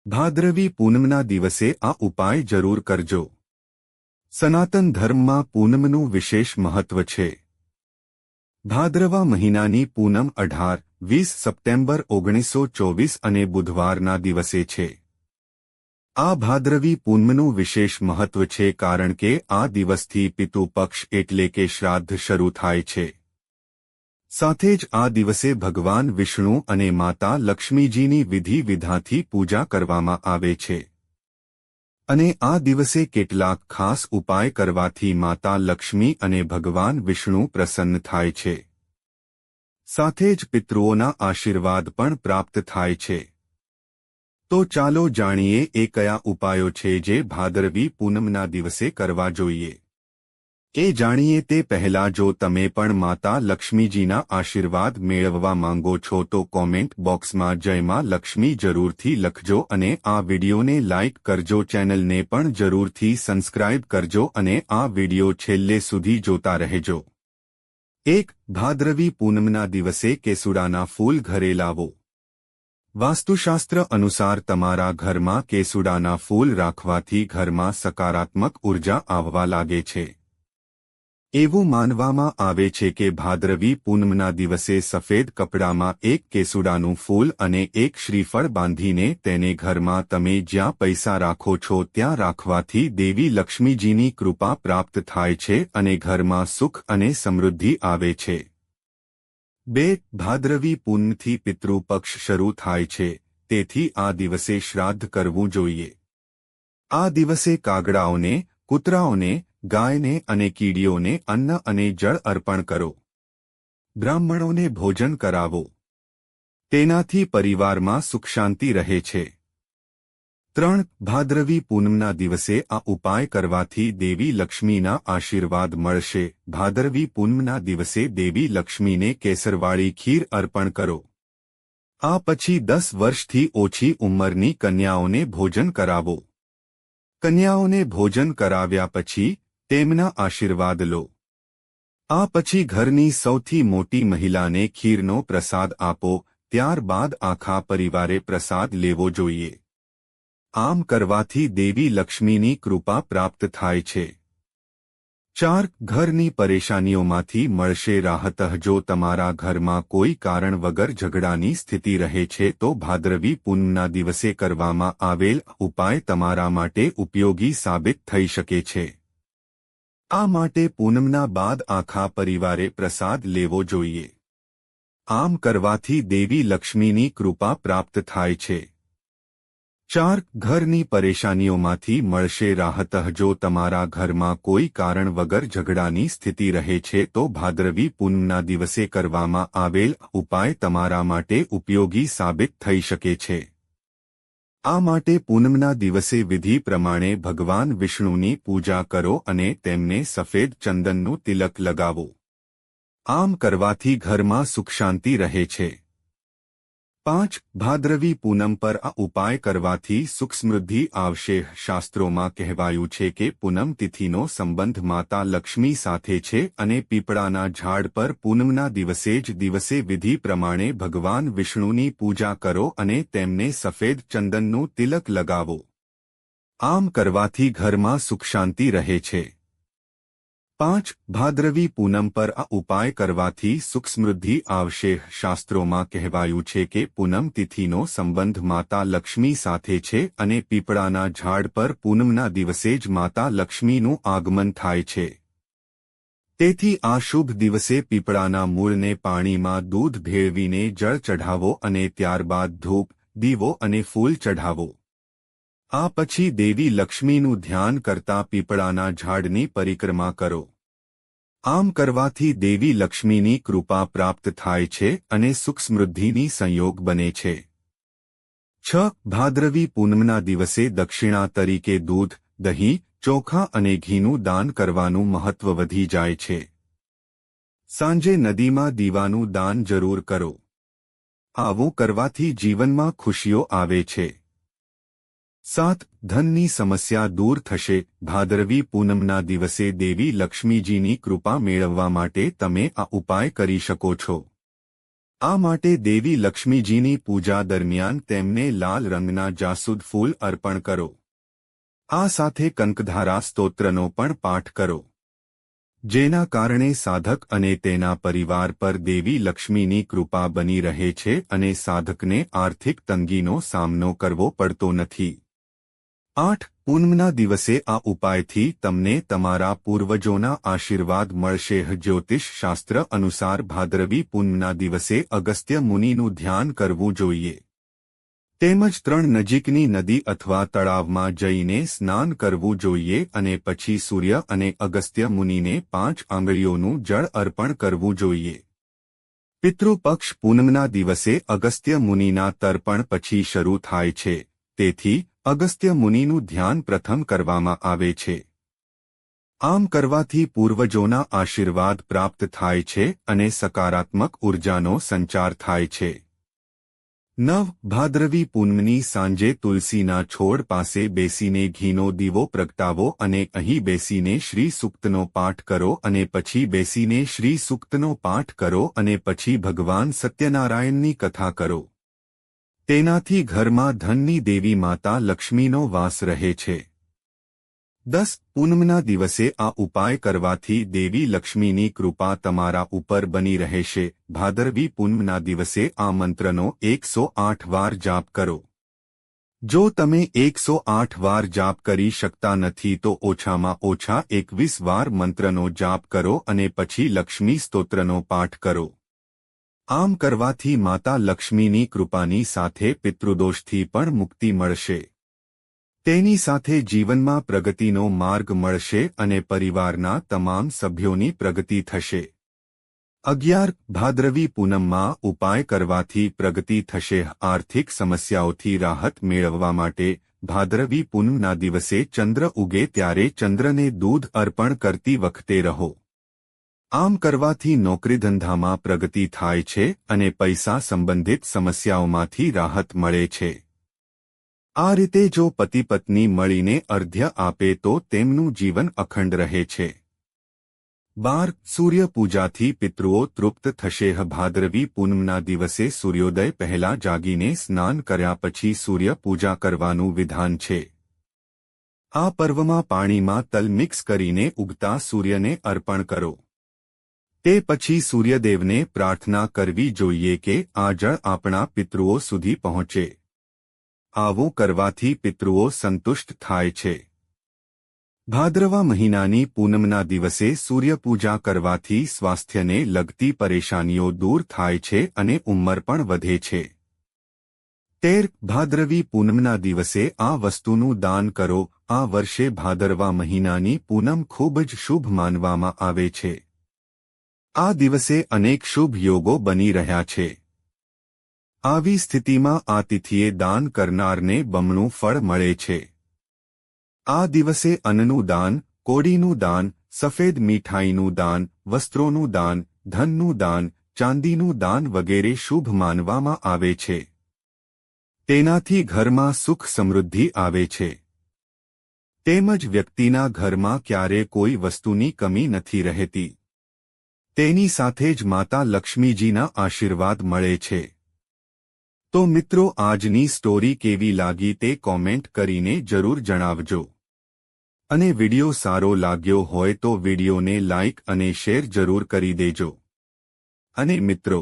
ભાદરવી પૂનમના દિવસે આ ઉપાય જરૂર કરજો। સનાતન ધર્મમાં પૂનમનું વિશેષ મહત્વ છે। ભાદરવા મહિનાની પૂનમ 18-20 સપ્ટેમ્બર 1924 અને બુધવારના દિવસે છે। આ ભાદરવી પૂનમનું વિશેષ મહત્વ છે કારણ કે આ દિવસથી પિતૃ પક્ષ એટલે કે શ્રાદ્ધ શરૂ થાય છે। સાથે જ આ દિવસે ભગવાન વિષ્ણુ અને માતા લક્ષ્મીજીની વિધિ વિધાનથી પૂજા કરવામાં આવે છે અને આ દિવસે કેટલાક ખાસ ઉપાય કરવાથી માતા લક્ષ્મી અને ભગવાન વિષ્ણુ પ્રસન્ન થાય છે। સાથે જ પિતૃઓના આશીર્વાદ પણ પ્રાપ્ત થાય છે। તો ચાલો જાણીએ એ કયા ઉપાયો છે જે ભાદરવી પૂનમના દિવસે કરવા જોઈએ। એ જાણીએ તે પહેલા જો તમે પણ માતા લક્ષ્મીજીના આશીર્વાદ મેળવવા માંગો છો તો કોમેન્ટ બોક્સમાં જય માં લક્ષ્મી જરૂરથી લખજો અને આ વિડિયોને લાઇક કરજો, ચેનલને પણ જરૂરથી સબસ્ક્રાઇબ કરજો અને આ વિડિયો છેલ્લે સુધી જોતા રહેજો। 1. ભાદરવી પૂનમના દિવસે કેસુડાના ફૂલ ઘરે લાવો। વાસ્તુશાસ્ત્ર અનુસાર તમારા ઘરમાં કેસુડાના ફૂલ રાખવાથી ઘરમાં સકારાત્મક ઉર્જા આવવા લાગે છે। એવું માનવામાં આવે છે કે ભાદરવી પૂનમના દિવસે સફેદ કપડામાં એક કેસુડાનું ફૂલ અને એક શ્રીફળ બાંધીને તેને ઘરમાં તમે જ્યાં પૈસા રાખો છો ત્યાં રાખવાથી દેવી લક્ષ્મીજીની કૃપા પ્રાપ્ત થાય છે અને ઘરમાં સુખ અને સમૃદ્ધિ આવે છે। 2. ભાદરવી પૂનમથી પિતૃ પક્ષ શરૂ થાય છે, તેથી આ દિવસે શ્રાદ્ધ કરવું જોઈએ। આ દિવસે કાગડાઓને, કૂતરાઓને, ગાયને અને કીડીઓને અન્ન અને જળ અર્પણ કરો। બ્રાહ્મણોને ભોજન કરાવો। તેનાથી પરિવારમાં સુખ શાંતિ રહે છે। 3. ભાદરવી પૂનમના દિવસે આ ઉપાય કરવાથી દેવી લક્ષ્મીના આશીર્વાદ મળશે। ભાદરવી પૂનમના દિવસે દેવી લક્ષ્મીને કેસરવાળી ખીર અર્પણ કરો। આ પછી 10 વર્ષથી ઓછી ઉંમરની કન્યાઓને ભોજન કરાવો। કન્યાઓને ભોજન કરાવ્યા પછી તેમના આશીર્વાદ લો। આ પછી ઘરની સૌથી મોટી મહિલાને ખીરનો પ્રસાદ આપો, ત્યારબાદ આખા પરિવારે પ્રસાદ લેવો જોઈએ। આમ કરવાથી દેવી લક્ષ્મીની કૃપા પ્રાપ્ત થાય છે। 4. ઘરની પરેશાનીઓમાંથી મળશે રાહત। જો તમારા ઘરમાં કોઈ કારણ વગર ઝઘડાની સ્થિતિ રહે છે તો ભાદરવી પૂનમના દિવસે કરવામાં આવેલ ઉપાય તમારા માટે ઉપયોગી સાબિત થઈ શકે છે। આ માટે પૂનમના બાદ આખા પરિવારે પ્રસાદ લેવો જોઈએ। આમ કરવાથી દેવી લક્ષ્મીની કૃપા પ્રાપ્ત થાય છે। 4. ઘરની પરેશાનીઓમાંથી મળશે રાહત। જો તમારા ઘરમાં કોઈ કારણ વગર ઝઘડાની સ્થિતિ રહે છે તો ભાદરવી પૂનમના દિવસે કરવામાં આવેલ ઉપાય તમારા માટે ઉપયોગી સાબિત થઈ શકે છે। આ માટે પૂનમના દિવસે વિધિ પ્રમાણે ભગવાન વિષ્ણુની પૂજા કરો અને તેમને સફેદ ચંદનનું તિલક લગાવો। આમ કરવાથી ઘરમાં સુખ શાંતિ રહે છે। 5. ભાદરવી પૂનમ પર આ ઉપાય કરવાથી સુખ સમૃદ્ધિ આવશે। શાસ્ત્રોમાં કહેવાયું છે કે પૂનમ તિથિનો સંબંધ માતા લક્ષ્મી સાથે છે અને પીપળાના ઝાડ પર પૂનમના દિવસે જ દિવસે વિધિ પ્રમાણે ભગવાન વિષ્ણુની પૂજા કરો અને તેમને સફેદ ચંદનનું તિલક લગાવો। આમ કરવાથી ઘરમાં સુખ શાંતિ રહે છે। 5. ભાદરવી પૂનમ પર આ ઉપાય કરવાથી સુખ સમૃદ્ધિ આવશે। શાસ્ત્રોમાં કહેવાયું છે કે પૂનમ તિથિનો સંબંધ માતા લક્ષ્મી સાથે છે અને પીપળાના ઝાડ પર પૂનમના દિવસે જ માતા લક્ષ્મીનું આગમન થાય છે। તેથી આ શુભ દિવસે પીપળાના મૂળને પાણીમાં દૂધ ભેળવીને જળ ચઢાવો અને ત્યારબાદ ધૂપ, દીવો અને ફૂલ ચઢાવો। આ પછી દેવી લક્ષ્મીનું ધ્યાન કરતા પીપળાના ઝાડની પરિક્રમા કરો। આમ કરવાથી દેવી લક્ષ્મીની કૃપા પ્રાપ્ત થાય છે અને સુખ સમૃદ્ધિની સંયોગ બને છે। 6. ભાદરવી પૂનમના દિવસે દક્ષિણા તરીકે દૂધ, દહીં, ચોખા અને ઘીનું દાન કરવાનું મહત્વ વધી જાય છે। સાંજે નદીમાં દીવાનું દાન જરૂર કરો। આવું કરવાથી જીવનમાં ખુશીઓ આવે છે। 7. ધનની સમસ્યા દૂર થશે। ભાદરવી પૂનમના દિવસે દેવી લક્ષ્મીજીની કૃપા મેળવવા માટે તમે આ ઉપાય કરી શકો છો। આ માટે દેવી લક્ષ્મીજીની પૂજા દરમિયાન તેમને લાલ રંગના જાસૂદ ફૂલ અર્પણ કરો. આ સાથે કંકધારા સ્તોત્રનો પણ પાઠ કરો, જેના કારણે સાધક અને તેના પરિવાર પર દેવી લક્ષ્મીની કૃપા બની રહે છે અને સાધકને આર્થિક તંગીનો સામનો કરવો પડતો નથી. 8. પૂનમના દિવસે આ ઉપાયથી તમને તમારા પૂર્વજોના આશીર્વાદ મળશે. જ્યોતિષ શાસ્ત્ર અનુસાર ભાદરવી પૂનમના દિવસે અગસ્ત્ય મુનિનું ધ્યાન કરવું જોઈએ, તેમજ 3 નજીકની નદી અથવા તળાવમાં જઈને સ્નાન કરવું જોઈએ અને પછી સૂર્ય અને અગસ્ત્ય મુનિને 5 આંગળીઓનું જળ અર્પણ કરવું જોઈએ. પિતૃપક્ષ પૂનમના દિવસે અગસ્ત્ય મુનિના તર્પણ પછી શરૂ થાય છે, તેથી અગસ્ત્ય મુનિનું ધ્યાન પ્રથમ કરવામાં આવે છે. આમ કરવાથી પૂર્વજોના આશીર્વાદ પ્રાપ્ત થાય છે અને સકારાત્મક ઉર્જાનો સંચાર થાય છે. 9. ભાદરવી પૂનમની સાંજે તુલસીના છોડ પાસે બેસીને ઘીનો દીવો પ્રગટાવો અને અહીં બેસીને શ્રી સૂક્તનો પાઠ કરો અને પછી બેસીને શ્રી સૂક્તનો પાઠ કરો અને પછી ભગવાન સત્યનારાયણની કથા કરો. તેનાથી ઘરમાં ધનની દેવી માતા લક્ષ્મીનો વાસ રહે છે. 10. પૂનમના દિવસે આ ઉપાય કરવાથી દેવી લક્ષ્મીની કૃપા તમારા ઉપર બની રહેશે. ભાદરવી પૂનમના દિવસે આ મંત્રનો 108 વાર જાપ કરો. જો તમે 108 વાર જાપ કરી શકતા નથી તો ઓછામાં ઓછા 21 વાર મંત્રનો જાપ કરો અને પછી લક્ષ્મી સ્તોત્રનો પાઠ કરો. આમ કરવાથી માતા લક્ષ્મીની કૃપાની સાથે પિતૃદોષથી પણ મુક્તિ મળશે. તેની સાથે જીવનમાં પ્રગતિનો માર્ગ મળશે અને પરિવારના તમામ સભ્યોની પ્રગતિ થશે. 11. ભાદરવી પૂનમમાં ઉપાય કરવાથી પ્રગતિ થશે. આર્થિક સમસ્યાઓથી રાહત મેળવવા માટે ભાદરવી પૂનમના દિવસે ચંદ્ર ઉગે ત્યારે ચંદ્રને દૂધ અર્પણ કરતી વખતે રહો. આમ કરવાથી નોકરીધંધામાં પ્રગતિ થાય છે અને પૈસા સંબંધિત સમસ્યાઓમાંથી રાહત મળે છે. આ રીતે જો પતિ પત્ની મળીને અર્ધ્ય આપે તો તેમનું જીવન અખંડ રહે છે. 12. સૂર્ય પૂજાથી પિતૃઓ તૃપ્ત થશે. ભાદરવી પૂનમના દિવસે સૂર્યોદય પહેલા જાગીને સ્નાન કર્યા પછી સૂર્ય પૂજા કરવાનું વિધાન છે. આ પર્વમાં પાણીમાં તલ મિક્સ કરીને ઉગતા સૂર્યને અર્પણ કરો. તે પછી સૂર્યદેવને પ્રાર્થના કરવી જોઈએ કે આ જળ આપણા પિતૃઓ સુધી પહોંચે. આવું કરવાથી પિતૃઓ સંતુષ્ટ થાય છે. ભાદરવા મહિનાની પૂનમના દિવસે સૂર્યપૂજા કરવાથી સ્વાસ્થ્યને લગતી પરેશાનીઓ દૂર થાય છે અને ઉંમર પણ વધે છે. 13. ભાદરવી પૂનમના દિવસે આ વસ્તુનું દાન કરો. આ વર્ષે ભાદરવા મહિનાની પૂનમ ખૂબ જ શુભ માનવામાં આવે છે. આ દિવસે અનેક શુભ યોગો બની રહ્યા છે. આવી સ્થિતિમાં આ તિથિએ દાન કરનારને બમણું ફળ મળે છે. આ દિવસે અન્નનું દાન, કોડીનું દાન, સફેદ મીઠાઈનું દાન, વસ્ત્રોનું દાન, ધનનું દાન, ચાંદીનું દાન વગેરે શુભ માનવામાં આવે છે. તેનાથી ઘરમાં સુખ સમૃદ્ધિ આવે છે. તેમજ વ્યક્તિના ઘરમાં ક્યારે કોઈ વસ્તુની કમી નથી રહેતી. તેની સાથે જ માતા લક્ષ્મીજીના આશીર્વાદ મળે છે. તો મિત્રો, આજની સ્ટોરી કેવી લાગી તે કોમેન્ટ કરીને જરૂર જણાવજો. અને વિડિયો સારો લાગ્યો હોય તો વિડિયોને લાઇક અને શેર જરૂર કરી દેજો. અને મિત્રો,